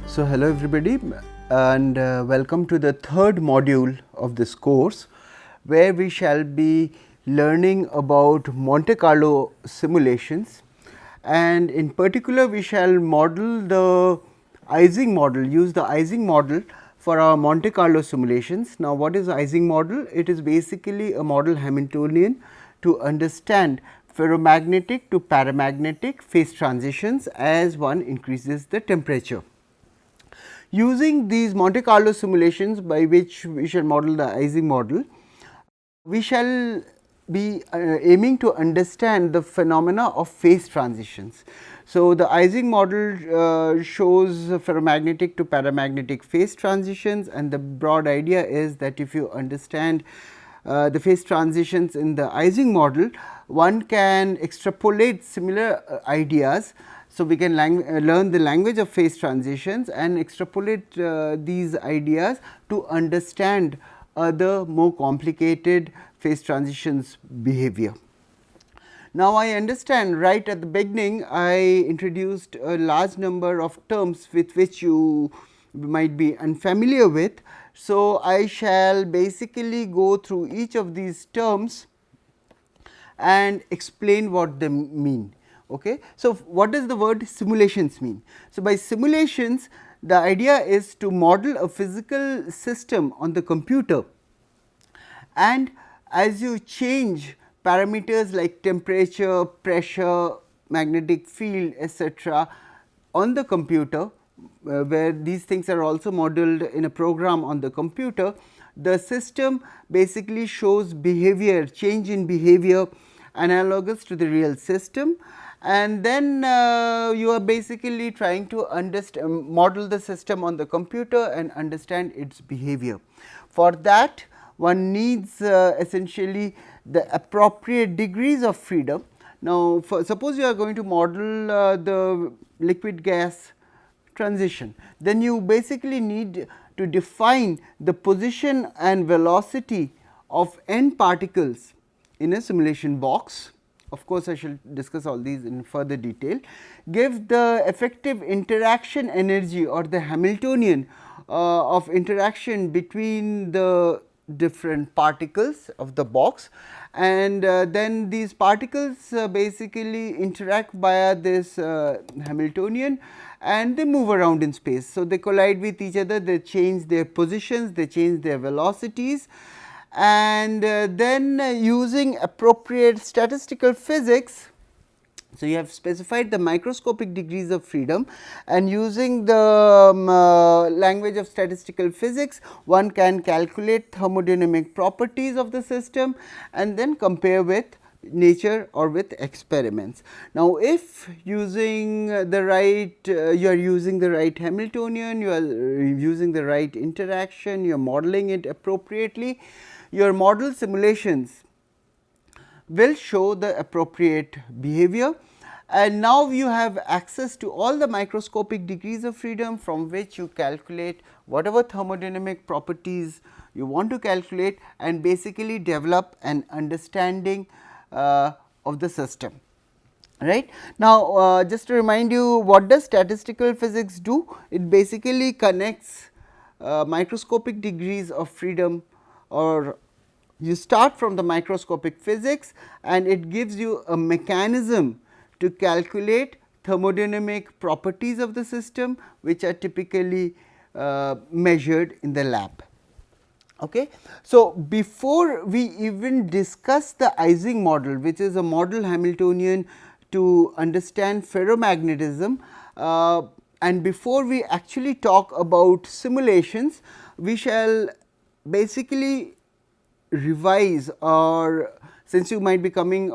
So, hello everybody and welcome to the third module of this course, where we shall be learning about Monte Carlo simulations, and in particular we shall model the Ising model, use the Ising model for our Monte Carlo simulations. Now, what is Ising model? It is basically a model Hamiltonian to understand ferromagnetic to paramagnetic phase transitions as one increases the temperature. Using these Monte Carlo simulations, by which we shall model the Ising model, we shall be aiming to understand the phenomena of phase transitions. So, the Ising model shows ferromagnetic to paramagnetic phase transitions, and the broad idea is that if you understand the phase transitions in the Ising model, one can extrapolate similar ideas. So, we can learn the language of phase transitions and extrapolate these ideas to understand other more complicated phase transitions behavior. Now, I understand right at the beginning I introduced a large number of terms with which you might be unfamiliar with. So, I shall basically go through each of these terms and explain what they mean. Okay. So, what does the word simulations mean? So, by simulations, the idea is to model a physical system on the computer, and as you change parameters like temperature, pressure, magnetic field, etc., on the computer, where these things are also modeled in a program on the computer, the system basically shows behavior, change in behavior analogous to the real system, and then you are basically trying to model the system on the computer and understand its behavior. For that, one needs essentially the appropriate degrees of freedom. Now, suppose you are going to model the liquid gas transition, then you basically need to define the position and velocity of n particles in a simulation box. Of course, I shall discuss all these in further detail. Give the effective interaction energy or the Hamiltonian of interaction between the different particles of the box, and then these particles basically interact via this Hamiltonian and they move around in space. So, they collide with each other, they change their positions, they change their velocities, and then using appropriate statistical physics. So, you have specified the microscopic degrees of freedom, and using the language of statistical physics, one can calculate thermodynamic properties of the system and then compare with nature or with experiments. Now, if using the right you are using the right Hamiltonian, you are using the right interaction, you are modeling it appropriately, your model simulations will show the appropriate behavior, and now you have access to all the microscopic degrees of freedom from which you calculate whatever thermodynamic properties you want to calculate and basically develop an understanding of the system. Right. Now, just to remind you, what does statistical physics do? It basically connects microscopic degrees of freedom, or you start from the microscopic physics and it gives you a mechanism to calculate thermodynamic properties of the system, which are typically measured in the lab. Okay. So, before we even discuss the Ising model, which is a model Hamiltonian to understand ferromagnetism, and before we actually talk about simulations, we shall basically revise, or since you might be coming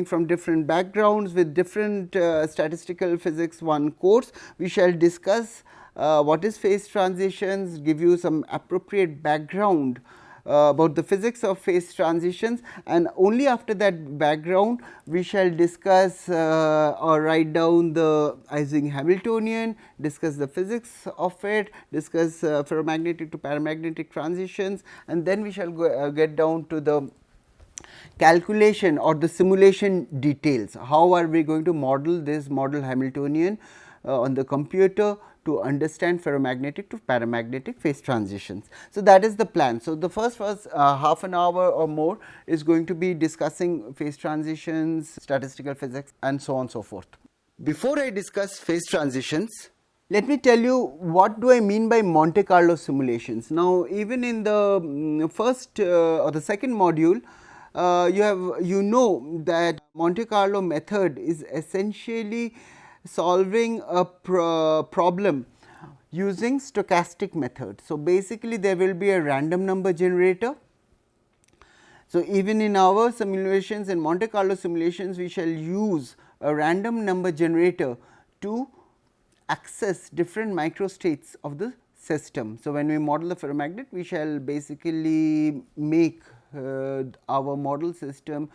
from different backgrounds with different statistical physics 1 course, we shall discuss what is phase transitions, give you some appropriate background about the physics of phase transitions, and only after that background we shall discuss or write down the Ising Hamiltonian, discuss the physics of it, discuss ferromagnetic to paramagnetic transitions, and then we shall get down to the calculation or the simulation details. How are we going to model this model Hamiltonian on the computer to understand ferromagnetic to paramagnetic phase transitions. So, that is the plan. So, the first half an hour or more is going to be discussing phase transitions, statistical physics, and so on and so forth. Before I discuss phase transitions, let me tell you what do I mean by Monte Carlo simulations. Now, even in the first or the second module, you know that Monte Carlo method is essentially solving a problem using stochastic method. So, basically there will be a random number generator. So, even in our simulations and Monte Carlo simulations, we shall use a random number generator to access different microstates of the system. So, when we model the ferromagnet, we shall basically make our model system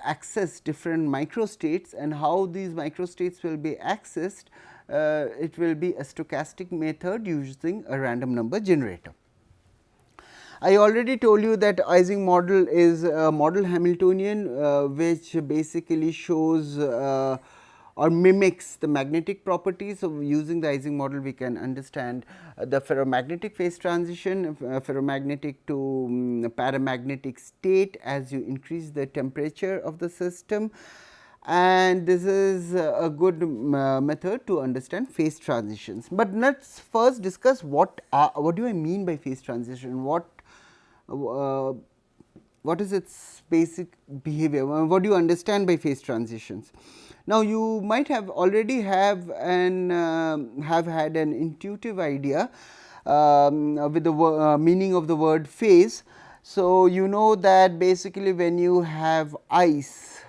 access different microstates, and how these microstates will be accessed, it will be a stochastic method using a random number generator. I already told you that Ising model is a model Hamiltonian, which basically shows or mimics the magnetic properties. So, using the Ising model we can understand the ferromagnetic phase transition, ferromagnetic to paramagnetic state as you increase the temperature of the system, and this is a good method to understand phase transitions. But let us first discuss what do I mean by phase transition, what is its basic behavior, what do you understand by phase transitions. Now, you might have already have had an intuitive idea with the meaning of the word phase. So, you know that basically when you have ice,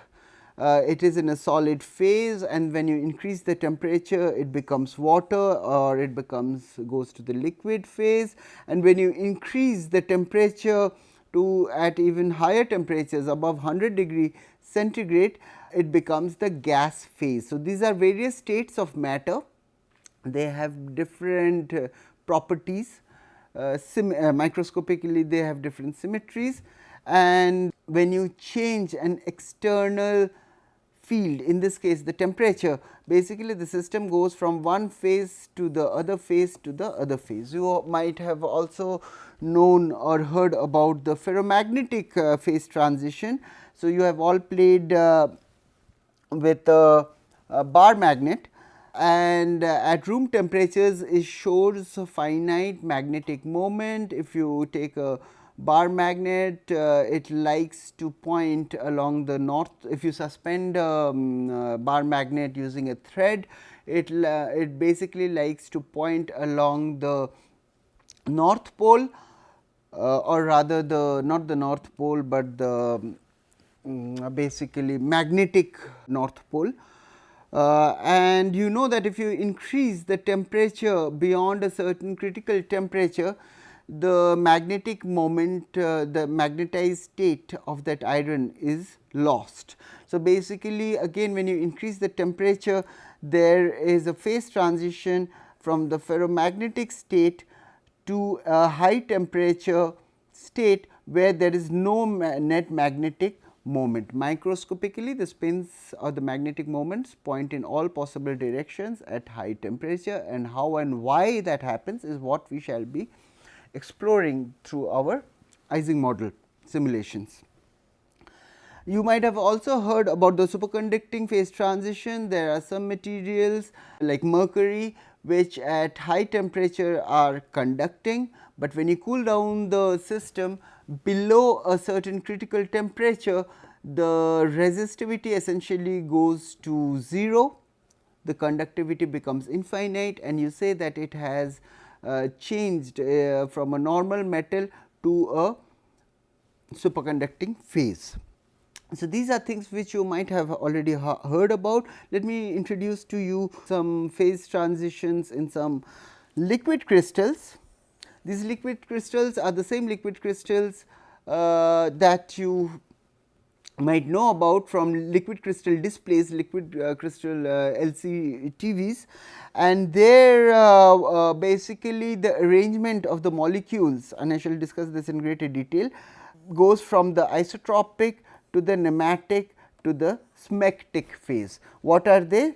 it is in a solid phase, and when you increase the temperature it becomes water, or it goes to the liquid phase, and when you increase the temperature to at even higher temperatures above 100 degree centigrade, it becomes the gas phase. So, these are various states of matter, they have different properties, microscopically they have different symmetries, and when you change an external field, in this case the temperature, basically the system goes from one phase to the other phase to the other phase. You might have also known or heard about the ferromagnetic phase transition. So, you have all played with a bar magnet, and at room temperatures it shows a finite magnetic moment. If you take a bar magnet, it likes to point along the north. If you suspend a bar magnet using a thread, it basically likes to point along the north pole, or rather not the north pole, but the basically magnetic north pole. And you know that if you increase the temperature beyond a certain critical temperature, the magnetic moment, the magnetized state of that iron is lost. So, basically again when you increase the temperature, there is a phase transition from the ferromagnetic state to a high temperature state where there is no net magnetic moment. Microscopically, the spins or the magnetic moments point in all possible directions at high temperature, and how and why that happens is what we shall be exploring through our Ising model simulations. You might have also heard about the superconducting phase transition. There are some materials like mercury which at high temperature are conducting, but when you cool down the system below a certain critical temperature, the resistivity essentially goes to 0, the conductivity becomes infinite, and you say that it has changed from a normal metal to a superconducting phase. So, these are things which you might have already heard about. Let me introduce to you some phase transitions in some liquid crystals. These liquid crystals are the same liquid crystals that you might know about from liquid crystal displays, liquid crystal LCTVs, and there basically the arrangement of the molecules, and I shall discuss this in greater detail, goes from the isotropic to the nematic to the smectic phase. What are they?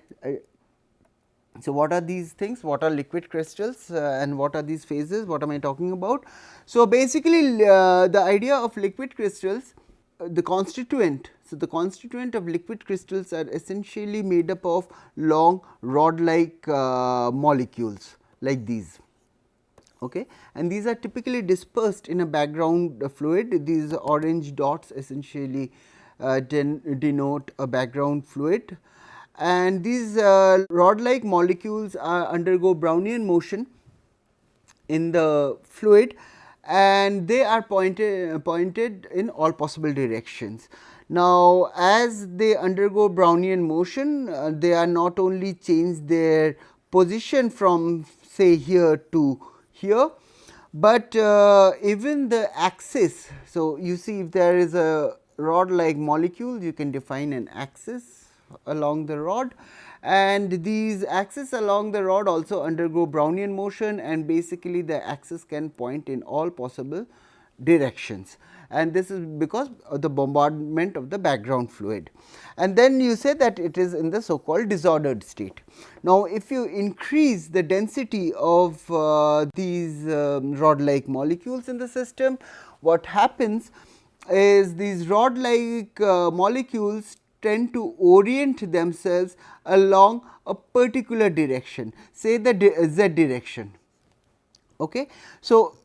So, what are these things? What are liquid crystals and what are these phases? What am I talking about? So, basically the idea of liquid crystals, the constituent. So, the constituent of liquid crystals are essentially made up of long rod like molecules like these. Okay. And these are typically dispersed in a background fluid. These orange dots essentially denote a background fluid, and these rod like molecules undergo Brownian motion in the fluid, and they are pointed in all possible directions. Now, as they undergo Brownian motion, they are not only change their position from say here to here, but even the axis. So, you see if there is a rod like molecule, you can define an axis along the rod, and these axes along the rod also undergo Brownian motion, and basically the axis can point in all possible directions, and this is because of the bombardment of the background fluid. And then you say that it is in the so called disordered state. Now, if you increase the density of these rod like molecules in the system, what happens is these rod like molecules tend to orient themselves along a particular direction, say the z direction. Okay. So,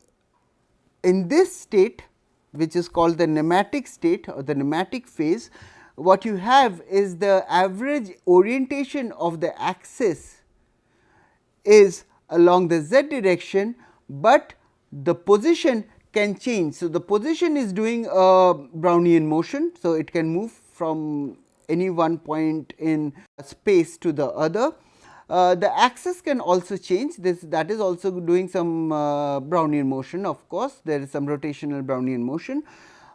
in this state, which is called the nematic state or the nematic phase, what you have is the average orientation of the axis is along the z direction, but the position can change. So, the position is doing a Brownian motion. So, it can move from any one point in space to the other. The axis can also change, that is also doing some Brownian motion. Of course, there is some rotational Brownian motion,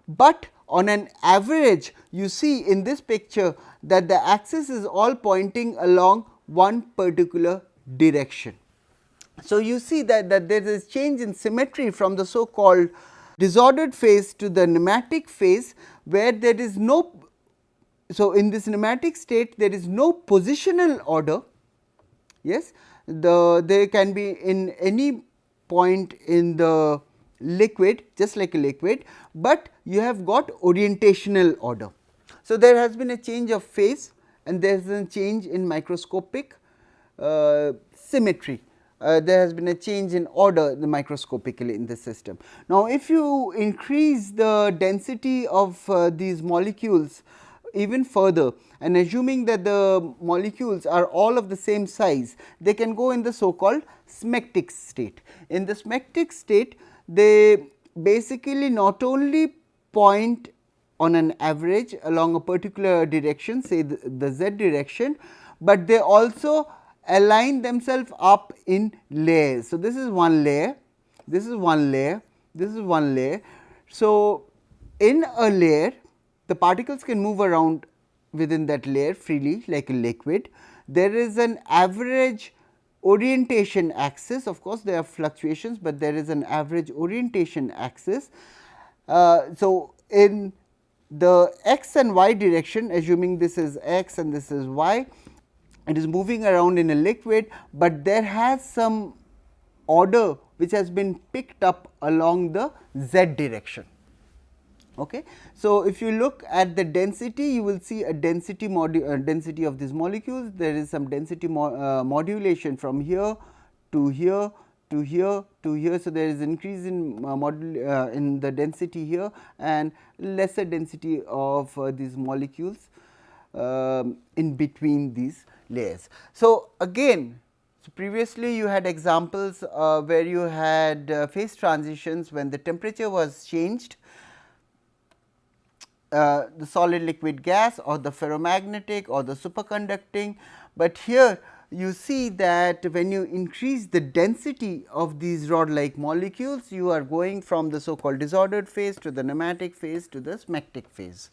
but on an average you see in this picture that the axis is all pointing along one particular direction. So, you see that there is change in symmetry from the so called disordered phase to the nematic phase, where there is no. So, in this nematic state there is no positional order. Yes, they can be in any point in the liquid, just like a liquid, but you have got orientational order. So, there has been a change of phase and there is a change in microscopic symmetry. There has been a change in order microscopically in the system. Now, if you increase the density of these molecules even further, and assuming that the molecules are all of the same size, they can go in the so called smectic state. In the smectic state, they basically not only point on an average along a particular direction, say the z direction, but they also align themselves up in layers. So, this is one layer, this is one layer, this is one layer. So, in a layer, the particles can move around within that layer freely like a liquid. There is an average orientation axis, of course, there are fluctuations, but there is an average orientation axis. So, in the x and y direction, assuming this is x and this is y, it is moving around in a liquid, but there has some order which has been picked up along the z direction. Okay. So, if you look at the density, you will see a density density of these molecules. There is some density modulation from here to here to here to here. So, there is increase in in the density here and lesser density of these molecules in between these layers. So, again, so previously you had examples where you had phase transitions when the temperature was changed, the solid liquid gas or the ferromagnetic or the superconducting, but here you see that when you increase the density of these rod like molecules, you are going from the so called disordered phase to the nematic phase to the smectic phase.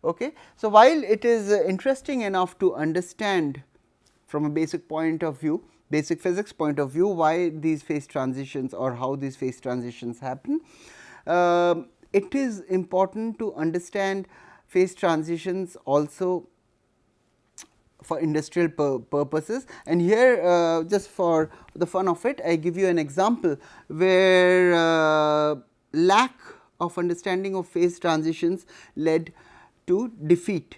Okay. So, while it is interesting enough to understand from a basic point of view, basic physics point of view, why these phase transitions or how these phase transitions happen, it is important to understand phase transitions also for industrial purposes. And here just for the fun of it, I give you an example where lack of understanding of phase transitions led to defeat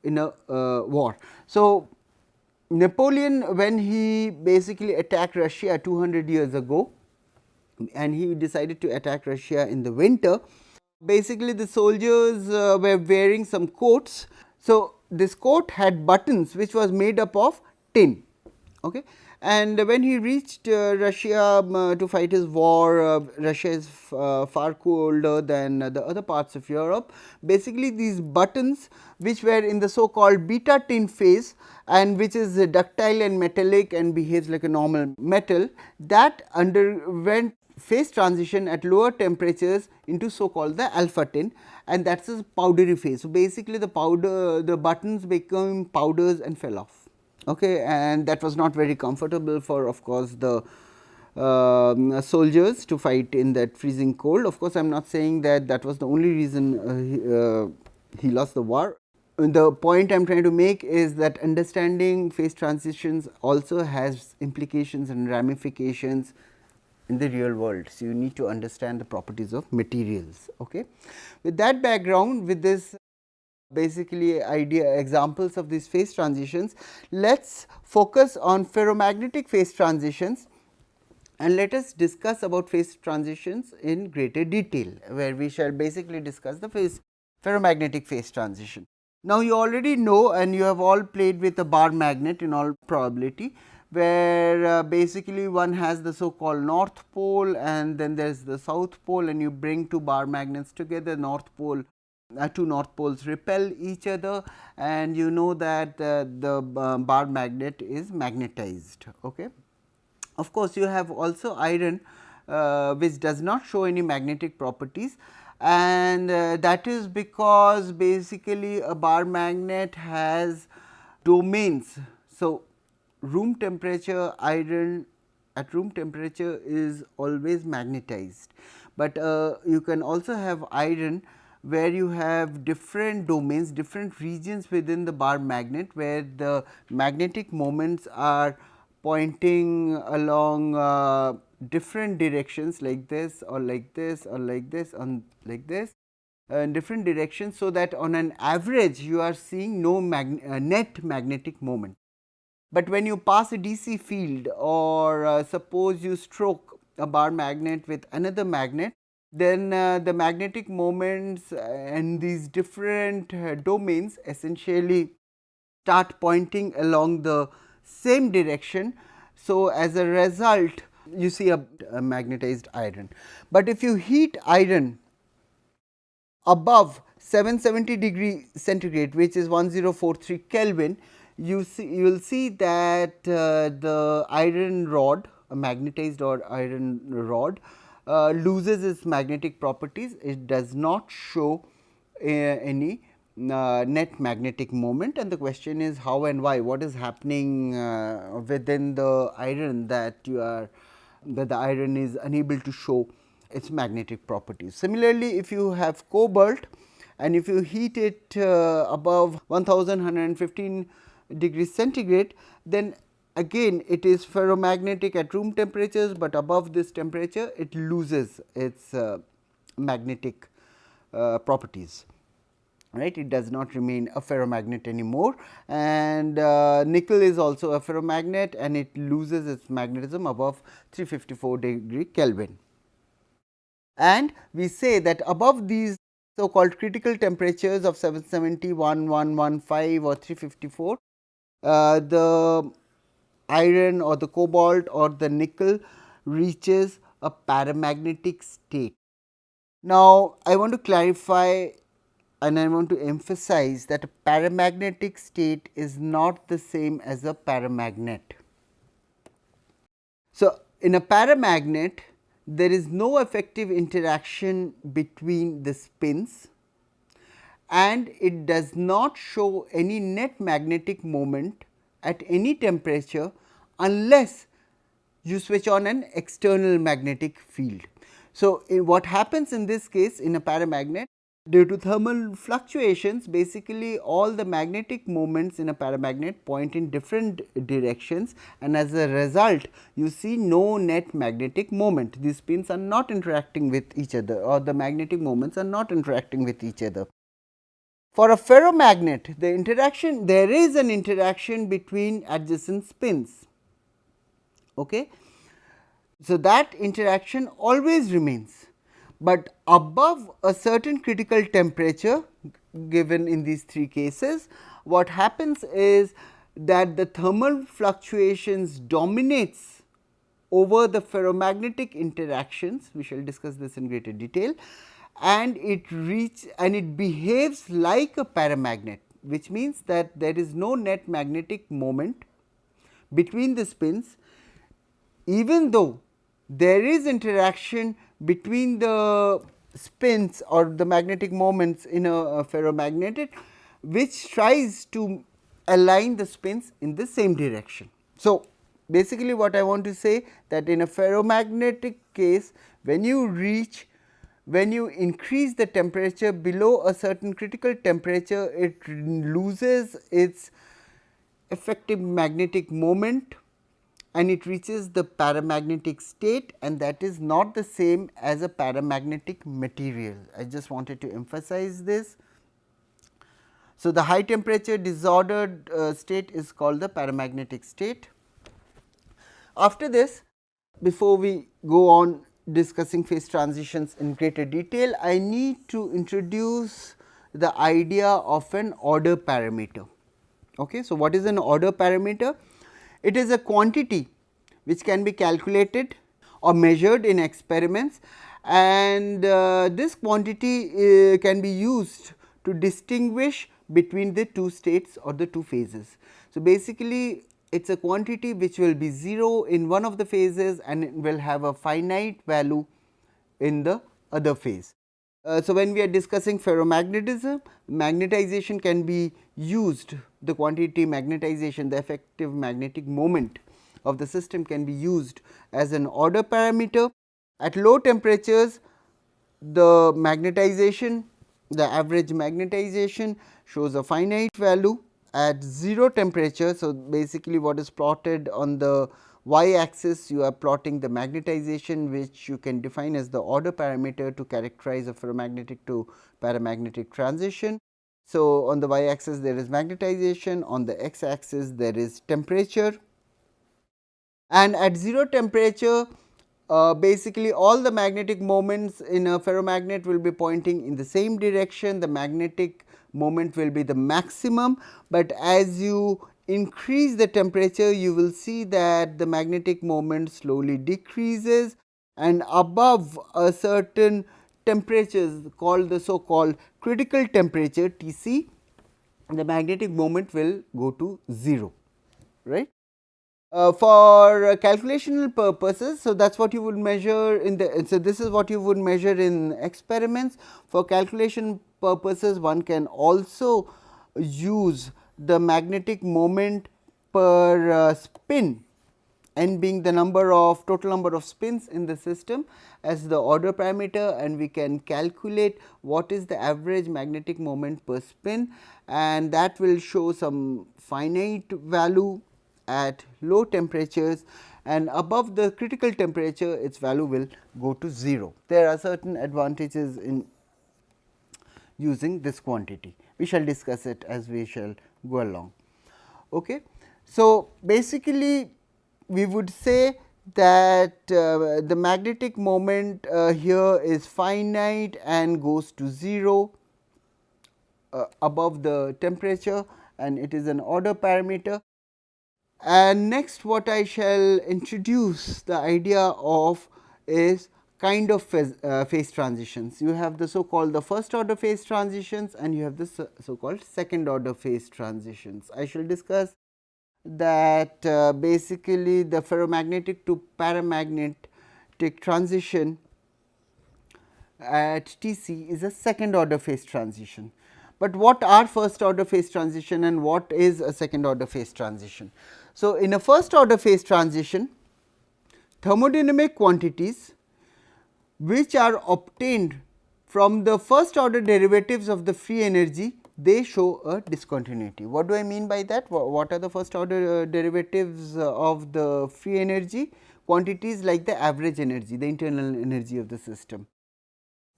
in a war. So, Napoleon, when he basically attacked Russia 200 years ago, and he decided to attack Russia in the winter, basically the soldiers were wearing some coats. So, this coat had buttons which was made up of tin. Okay. And when he reached Russia to fight his war, Russia is far colder than the other parts of Europe. Basically, these buttons which were in the so called beta tin phase, and which is ductile and metallic and behaves like a normal metal, that underwent phase transition at lower temperatures into so called the alpha tin, and that is powdery phase. So, basically the buttons became powders and fell off. Okay, and that was not very comfortable for, of course, the soldiers to fight in that freezing cold. Of course, I am not saying that that was the only reason he lost the war. The point I am trying to make is that understanding phase transitions also has implications and ramifications in the real world. So, you need to understand the properties of materials. Okay. With that background, with this basically examples of these phase transitions, let us focus on ferromagnetic phase transitions, and let us discuss about phase transitions in greater detail, where we shall basically discuss the ferromagnetic phase transition. Now, you already know, and you have all played with a bar magnet in all probability, where basically one has the so called north pole and then there is the south pole, and you bring two bar magnets together, two north poles repel each other, and you know that the bar magnet is magnetized. Okay. Of course, you have also iron which does not show any magnetic properties, and that is because basically a bar magnet has domains. So, room temperature iron at room temperature is always magnetized, but you can also have iron where you have different domains, different regions within the bar magnet, where the magnetic moments are pointing along different directions, like this or like this or like this or like this, in different directions. So, that on an average you are seeing no net magnetic moment. But when you pass a DC field, or suppose you stroke a bar magnet with another magnet, then the magnetic moments and these different domains essentially start pointing along the same direction. So, as a result you see a magnetized iron. But if you heat iron above 770 degree centigrade, which is 1043 Kelvin, you will see that the iron rod, a magnetized or iron rod, loses its magnetic properties. It does not show any net magnetic moment, and the question is how and why, what is happening within the iron that the iron is unable to show its magnetic properties. Similarly, if you have cobalt and if you heat it above 1115 degrees centigrade, then again it is ferromagnetic at room temperatures, but above this temperature it loses its magnetic properties, right. It does not remain a ferromagnet anymore, and nickel is also a ferromagnet and it loses its magnetism above 354 degree Kelvin. And we say that above these so called critical temperatures of 770, 1115 or 354, the iron or the cobalt or the nickel reaches a paramagnetic state. Now, I want to clarify and I want to emphasize that a paramagnetic state is not the same as a paramagnet. So, in a paramagnet, there is no effective interaction between the spins, and it does not show any net magnetic moment at any temperature unless you switch on an external magnetic field. So, what happens in this case in a paramagnet, Due to thermal fluctuations, basically all the magnetic moments in a paramagnet point in different directions, and as a result you see no net magnetic moment. These spins are not interacting with each other, or the magnetic moments are not interacting with each other. For a ferromagnet, there is an interaction between adjacent spins. Okay? So, that interaction always remains, but above a certain critical temperature given in these three cases, what happens is that the thermal fluctuations dominates over the ferromagnetic interactions. We shall discuss this in greater detail, and it behaves like a paramagnet, which means that there is no net magnetic moment between the spins, even though there is interaction between the spins or the magnetic moments in a ferromagnet, which tries to align the spins in the same direction. So, basically what I want to say, that in a ferromagnetic case, when you increase the temperature below a certain critical temperature, it loses its effective magnetic moment and it reaches the paramagnetic state, and that is not the same as a paramagnetic material. I just wanted to emphasize this. So, the high temperature disordered state is called the paramagnetic state. After this, before we go on discussing phase transitions in greater detail, I need to introduce the idea of an order parameter. Okay. So, what is an order parameter? It is a quantity which can be calculated or measured in experiments, and this quantity can be used to distinguish between the two states or the two phases. So, basically it is a quantity which will be 0 in one of the phases and it will have a finite value in the other phase. So, when we are discussing ferromagnetism, magnetization can be used, the quantity magnetization, the effective magnetic moment of the system can be used as an order parameter. At low temperatures, the magnetization, the average magnetization shows a finite value at 0 temperature. So, basically what is plotted on the y axis, you are plotting the magnetization, which you can define as the order parameter to characterize a ferromagnetic to paramagnetic transition. So, on the y axis there is magnetization, on the x axis there is temperature, and at 0 temperature basically all the magnetic moments in a ferromagnet will be pointing in the same direction. The magnetic moment will be the maximum, but as you increase the temperature, you will see that the magnetic moment slowly decreases, and above a certain temperatures called the so called critical temperature Tc, the magnetic moment will go to 0, right. For calculational purposes, so that is what you would measure in the, so this is what you would measure in experiments. For calculation purposes, one can also use the magnetic moment per spin, n being the total number of spins in the system, as the order parameter, and we can calculate what is the average magnetic moment per spin, and that will show some finite value at low temperatures, and above the critical temperature its value will go to 0. There are certain advantages in using this quantity. We shall discuss it as we shall go along. Okay. So, basically we would say that the magnetic moment here is finite and goes to 0 above the temperature, and it is an order parameter. And next what I shall introduce the idea of is kind of phase transitions. You have the so called the first order phase transitions, and you have the so called second order phase transitions. I shall discuss that basically the ferromagnetic to paramagnetic transition at Tc is a second order phase transition. But what are first order phase transition and what is a second order phase transition? So, in a first order phase transition, thermodynamic quantities which are obtained from the first order derivatives of the free energy, they show a discontinuity. What do I mean by that? What are the first order derivatives of the free energy? Quantities like the average energy, the internal energy of the system.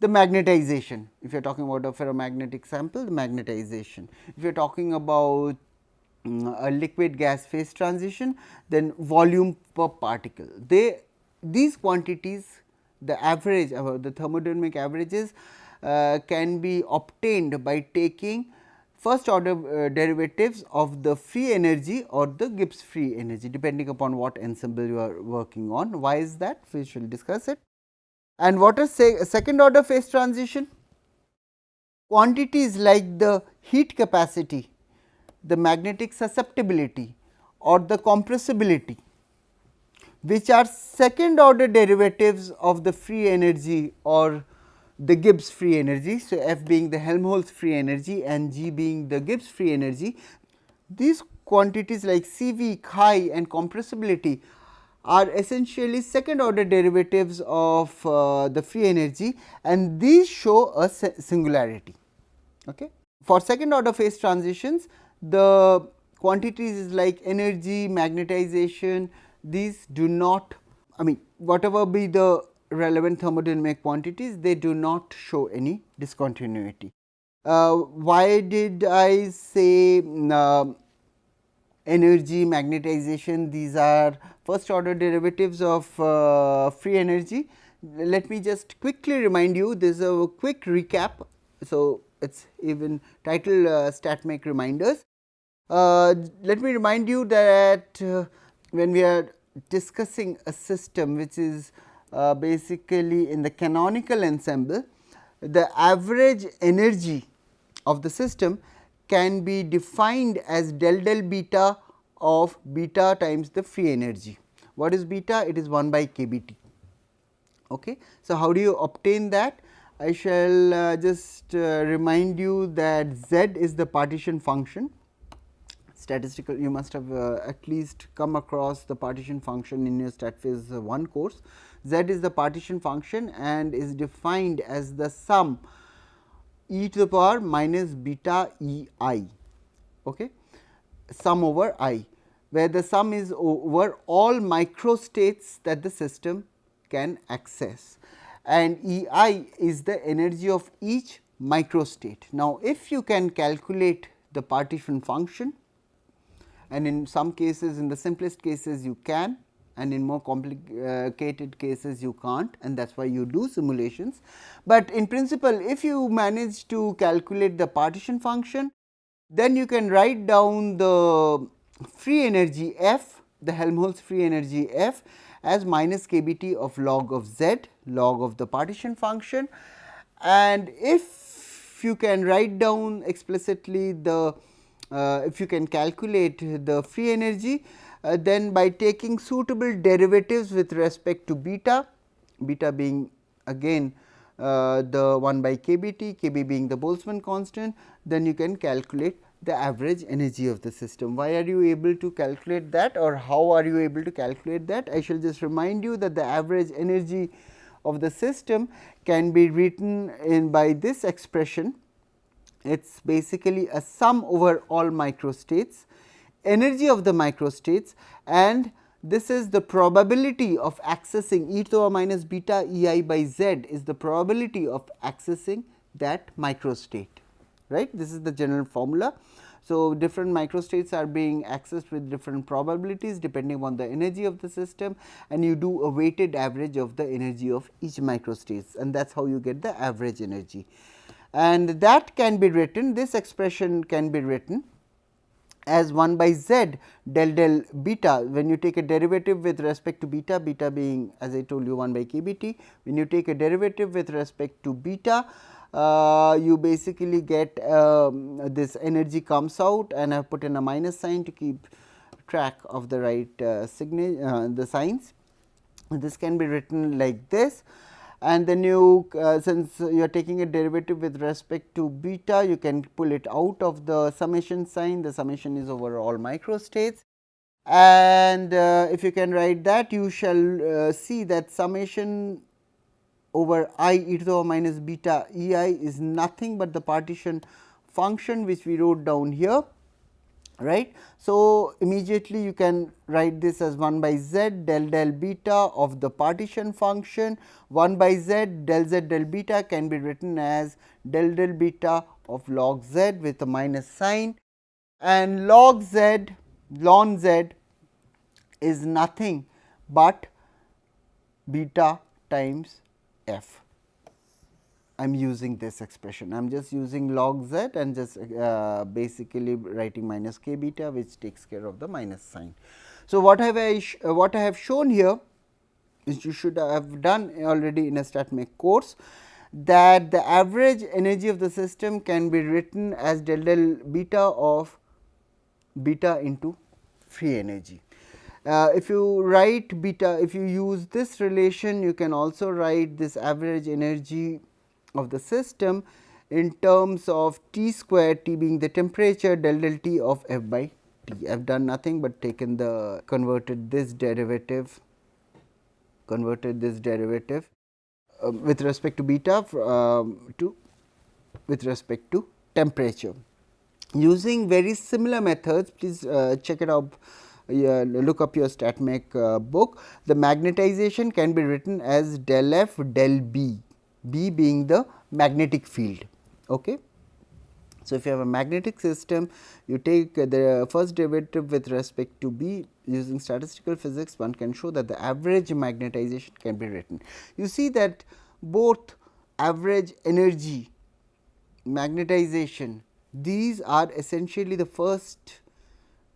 The magnetization, if you are talking about a ferromagnetic sample, the magnetization. If you are talking about a liquid gas phase transition, then volume per particle. These quantities, the average, the thermodynamic averages can be obtained by taking first order derivatives of the free energy or the Gibbs free energy, depending upon what ensemble you are working on. Why is that? We shall discuss it. And what is second order phase transition? Quantities like the heat capacity, the magnetic susceptibility or the compressibility, which are second order derivatives of the free energy or the Gibbs free energy. So, F being the Helmholtz free energy and G being the Gibbs free energy. These quantities like Cv, chi and compressibility are essentially second order derivatives of the free energy, and these show a singularity. Okay. For second order phase transitions, the quantities like energy, magnetization, these do not, I mean whatever be the relevant thermodynamic quantities, they do not show any discontinuity. Why did I say energy, magnetization, these are first order derivatives of free energy? Let me just quickly remind you, this is a quick recap. So, it is even titled StatMech reminders. Let me remind you that when we are discussing a system which is basically in the canonical ensemble, the average energy of the system can be defined as del del beta of beta times the free energy. What is beta? It is 1 by kBT. Okay. So, how do you obtain that? I shall just remind you that Z is the partition function. Statistical, you must have at least come across the partition function in your stat phase 1 course. Z is the partition function and is defined as the sum e to the power minus beta E I, okay, sum over I, where the sum is over all microstates that the system can access, and E I is the energy of each microstate. Now, if you can calculate the partition function, and in some cases, in the simplest cases you can, and in more complicated cases you can't, and that is why you do simulations. But in principle, if you manage to calculate the partition function, then you can write down the free energy F, the Helmholtz free energy F, as minus kBT of log of Z, log of the partition function. And if you can write down explicitly the if you can calculate the free energy, then by taking suitable derivatives with respect to beta, beta being again the 1 by kBT, kB being the Boltzmann constant, then you can calculate the average energy of the system. Why are you able to calculate that, or how are you able to calculate that? I shall just remind you that the average energy of the system can be written in by this expression. It is basically a sum over all microstates, energy of the microstates, and this is the probability of accessing e to the power minus beta E I by Z is the probability of accessing that microstate, right. This is the general formula. So, different microstates are being accessed with different probabilities depending on the energy of the system, and you do a weighted average of the energy of each microstates, and that is how you get the average energy. And that can be written, this expression can be written as 1 by Z del del beta. When you take a derivative with respect to beta, beta being as I told you 1 by kBT, when you take a derivative with respect to beta, you basically get this energy comes out, and I have put in a minus sign to keep track of the right the signs. This can be written like this, and then you since you are taking a derivative with respect to beta, you can pull it out of the summation sign. The summation is over all microstates, and if you can write that, you shall see that summation over I e to the power minus beta E I is nothing but the partition function which we wrote down here, right. So, immediately you can write this as 1 by z del beta of the partition function. 1 by z del beta can be written as del beta of log z with a minus sign, and log z ln z is nothing but beta times f. I am using this expression. I am just using log z and just basically writing minus k beta, which takes care of the minus sign. So, what I have shown here is, you should have done already in a StatMech course, that the average energy of the system can be written as del beta of beta into free energy. If you write beta, if you use this relation, you can also write this average energy of the system in terms of T square, T being the temperature, del T of F by T. I have done nothing but taken the converted this derivative with respect to beta to with respect to temperature. Using very similar methods, please check it out, look up your StatMech book. The magnetization can be written as del F del B, B being the magnetic field. Okay. So, if you have a magnetic system, you take the first derivative with respect to B. Using statistical physics, one can show that the average magnetization can be written. You see that both average energy, magnetization, these are essentially the first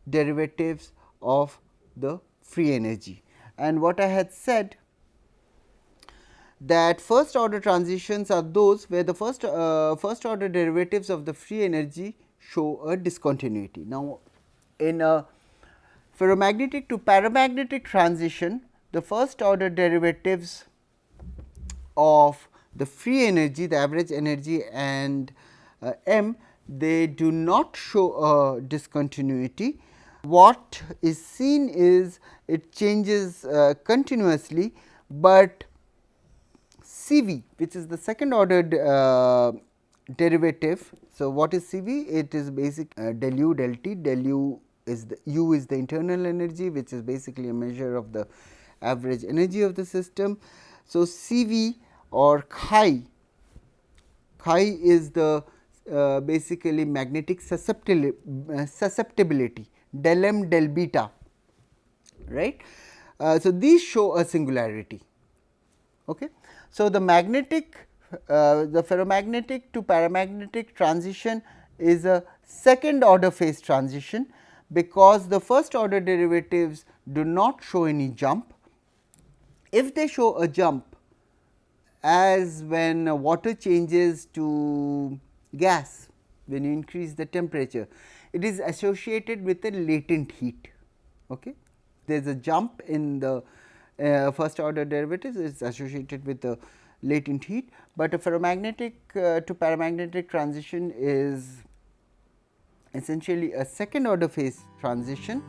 derivatives of the free energy. And what I had said, that first order transitions are those where the first order derivatives of the free energy show a discontinuity. Now, in a ferromagnetic to paramagnetic transition, the first order derivatives of the free energy, the average energy and m, they do not show a discontinuity. What is seen is it changes continuously, but C v, which is the second ordered derivative. So, what is C v? It is basic del u del t, del u is the u is the internal energy, which is basically a measure of the average energy of the system. So, C v or chi is the basically magnetic susceptibility, del m del beta, right. So, these show a singularity. Okay. So, the magnetic the ferromagnetic to paramagnetic transition is a second order phase transition, because the first order derivatives do not show any jump. If they show a jump, as when water changes to gas, when you increase the temperature, it is associated with a latent heat. Okay. There is a jump in the first order derivatives, is associated with the latent heat, but a ferromagnetic to paramagnetic transition is essentially a second order phase transition.